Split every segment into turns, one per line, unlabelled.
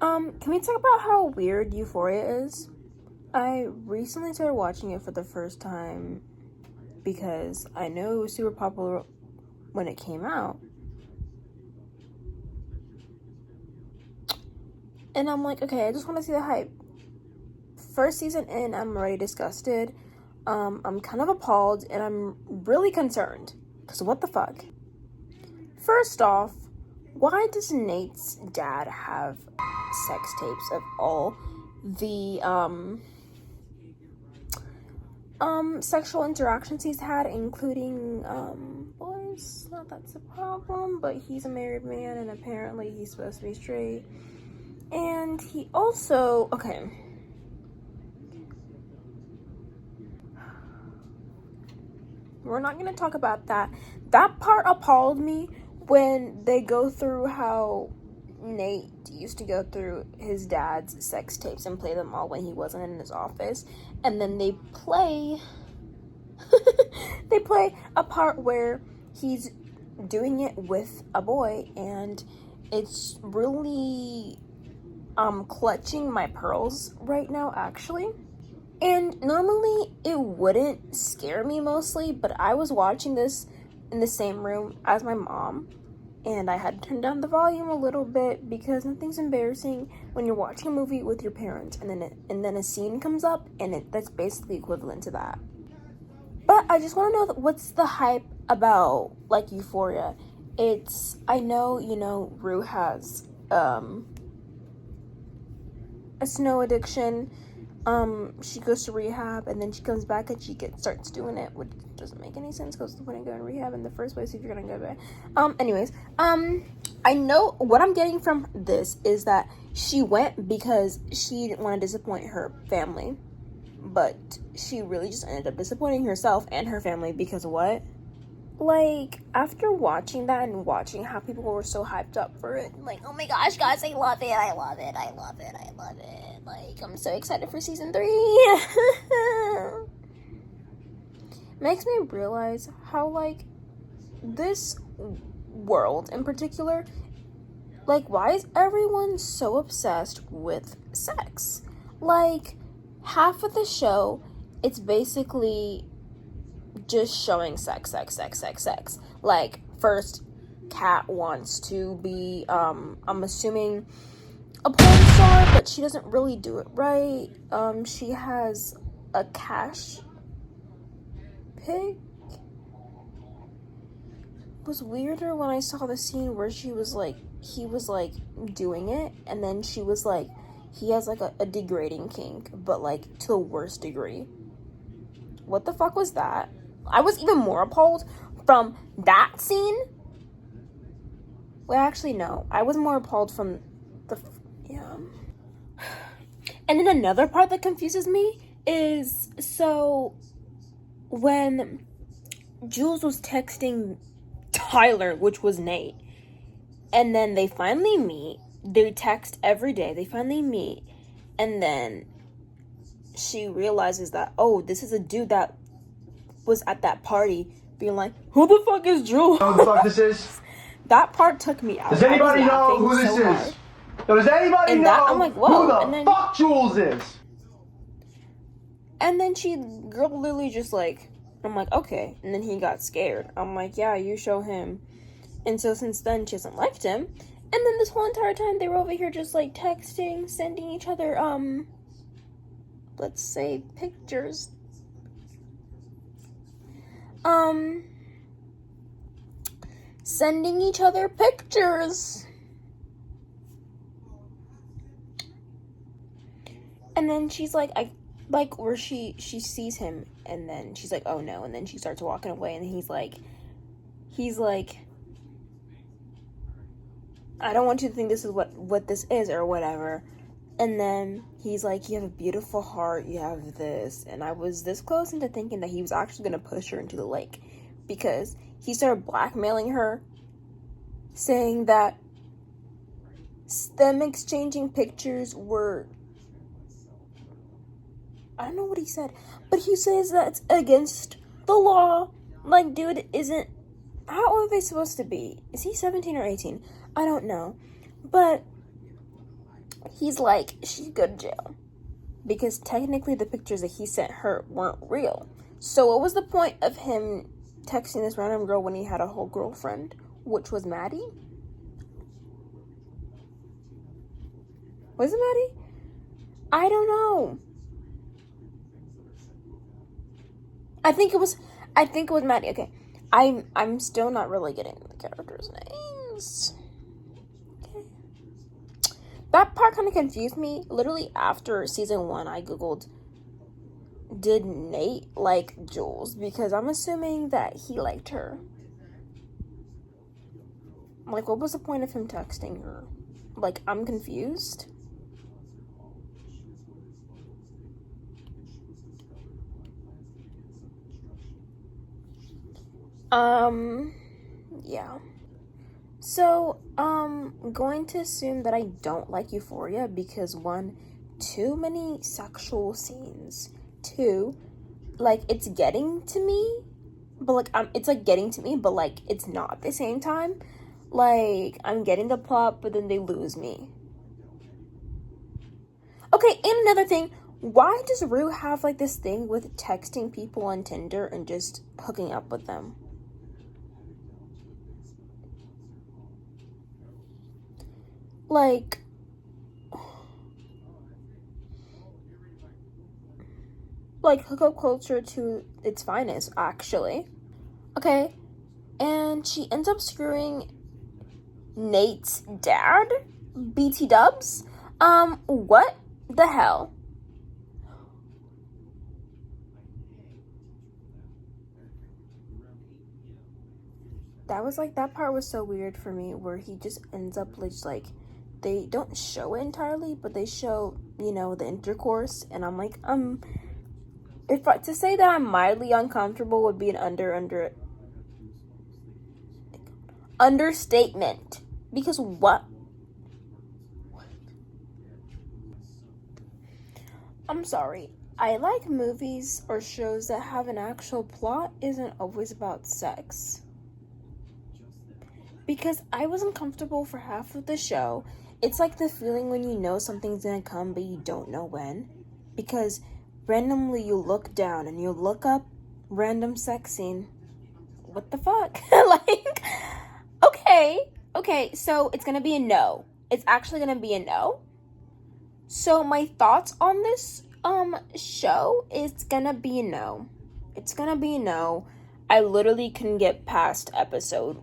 Can we talk about how weird Euphoria is? I recently started watching it for the first time because I know it was super popular when it came out. And I'm like, okay, I just want to see the hype. First season in, I'm already disgusted. I'm kind of appalled and I'm really concerned. Because what the fuck? First off, why does Nate's dad have sex tapes of all the sexual interactions he's had, including boys? Not that's a problem, but he's a married man and apparently he's supposed to be straight. And he also, okay, we're not gonna talk about that. That part appalled me when they go through how Nate used to go through his dad's sex tapes and play them all when he wasn't in his office, and then they play they play a part where he's doing it with a boy, and it's really clutching my pearls right now, actually. And normally it wouldn't scare me mostly, but I was watching this in the same room as my mom, and I had to turn down the volume a little bit because nothing's embarrassing when you're watching a movie with your parents and then a scene comes up and that's basically equivalent to that. But I just want to know what's the hype about, like, Euphoria. I know, Rue has a snow addiction. She goes to rehab and then she comes back and she starts doing it, which doesn't make any sense because why wouldn't go to rehab in the first place if you're gonna go back? I know what I'm getting from this is that she went because she didn't want to disappoint her family, but she really just ended up disappointing herself and her family because of what? Like, after watching that and watching how people were so hyped up for it, like, oh my gosh, guys, I love it, I love it, I love it, I love it. Like, I'm so excited for season 3. Makes me realize how, like, this world in particular, like, why is everyone so obsessed with sex? Like, half of the show, it's basically just showing sex. Like, first, Kat wants to be, I'm assuming, a porn star, but she doesn't really do it right. She has a cash pig. It was weirder when I saw the scene where he was like doing it, and then she was like, he has like a degrading kink, but like to the worst degree. What the fuck was that? I was even more appalled from that scene. Well, actually, no. I was more appalled from yeah. And then another part that confuses me is, so when Jules was texting Tyler, which was Nate, and then they finally meet, they text every day, they finally meet, and then she realizes that, oh, this is a dude that was at that party, being like, who the fuck is Jules?
Who the fuck this is?
That part took me out.
Does anybody know who this is? Does anybody know
I'm like, whoa,
who the fuck Jules is?
And then girl literally just like, I'm like, okay. And then he got scared. I'm like, yeah, you show him. And so since then, she hasn't liked him. And then this whole entire time, they were over here just like texting, sending each other, let's say pictures. Sending each other pictures. And then she's like, where she sees him, and then she's like, oh no, and then she starts walking away, and he's like, I don't want you to think this is what this is or whatever. And then he's like, you have a beautiful heart, you have this. And I was this close into thinking that he was actually going to push her into the lake, because he started blackmailing her, saying that them exchanging pictures were, I don't know what he said, but he says that's against the law. Like, dude, how old are they supposed to be? Is he 17 or 18? I don't know. But he's like, she's good to jail. Because technically the pictures that he sent her weren't real. So what was the point of him texting this random girl when he had a whole girlfriend, which was Maddie? Was it Maddie? I don't know. I think it was Maddie. Okay. I'm still not really getting the characters' names. Okay. That part kind of confused me. Literally after season 1, I googled, did Nate like Jules? Because I'm assuming that he liked her. Like, what was the point of him texting her? Like, I'm confused. Yeah. So, going to assume that I don't like Euphoria because 1, too many sexual scenes. 2, like, it's getting to me, but like, it's like getting to me, but like, it's not at the same time. Like, I'm getting the plot, but then they lose me. Okay, and another thing, why does Rue have like this thing with texting people on Tinder and just hooking up with them? Like, hookup culture to its finest, actually. Okay, and she ends up screwing Nate's dad, BT Dubs. What the hell? That part was so weird for me, where he just ends up like, they don't show it entirely, but they show, the intercourse, and I'm like, to say that I'm mildly uncomfortable would be an understatement. Because what? I'm sorry. I like movies or shows that have an actual plot isn't always about sex. Because I was uncomfortable for half of the show. It's like the feeling when you know something's gonna come but you don't know when. Because randomly you look down and you look up, random sex scene. What the fuck? Like, okay, so it's gonna be a no. It's actually gonna be a no. So my thoughts on this show is gonna be a no. It's gonna be a no. I literally couldn't get past episode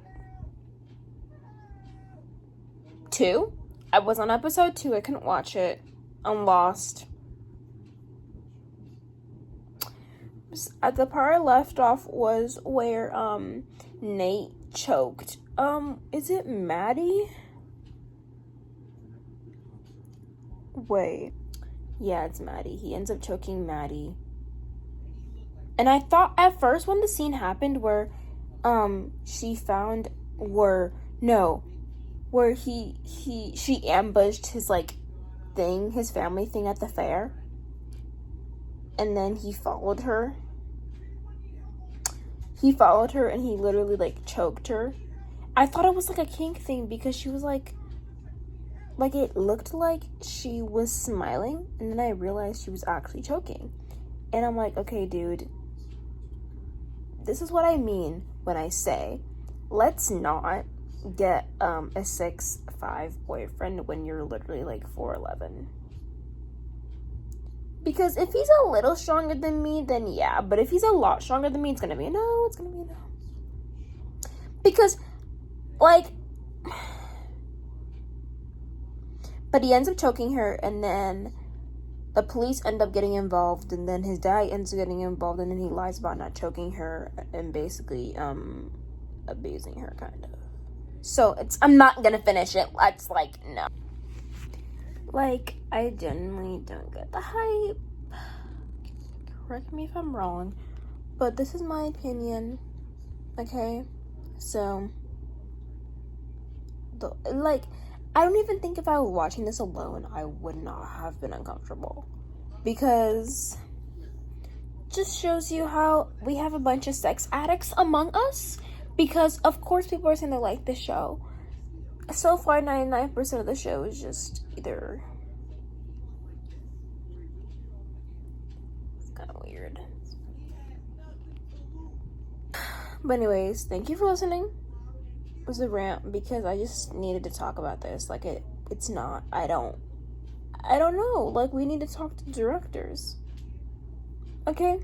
2. I was on episode 2. I couldn't watch it. I'm lost. At the part I left off was where Nate choked. Is it Maddie? Wait. Yeah, it's Maddie. He ends up choking Maddie. And I thought at first when the scene happened where she found where she ambushed his his family thing at the fair, and then he followed her and he literally choked her. I thought it was a kink thing because she was like it looked like she was smiling, and then I realized she was actually choking. And I'm like, okay, dude, this is what I mean when I say let's not get a 6'5" boyfriend when you're literally 4'11". Because if he's a little stronger than me, then yeah. But if he's a lot stronger than me, it's gonna be a no. It's gonna be a no. Because but he ends up choking her, and then the police end up getting involved, and then his dad ends up getting involved, and then he lies about not choking her and basically abusing her, kind of. So I'm not gonna finish it. It's no. I genuinely don't get the hype. Correct me if I'm wrong, but this is my opinion. Okay? So I don't even think if I was watching this alone, I would not have been uncomfortable. Because it just shows you how we have a bunch of sex addicts among us. Because, of course, people are saying they like this show. So far, 99% of the show is just either But anyways, thank you for listening. It was a rant because I just needed to talk about this. Like, it's not, I don't know. Like, we need to talk to directors. Okay?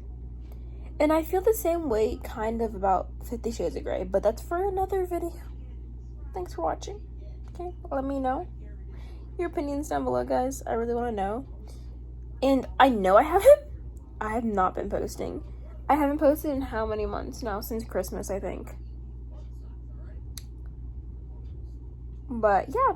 And I feel the same way kind of about 50 Shades of Grey, but that's for another video. Thanks for watching. Okay? Let me know your opinions down below, guys. I really want to know. And I know I have not been posting. I haven't posted in how many months now? Since Christmas, I think. But yeah.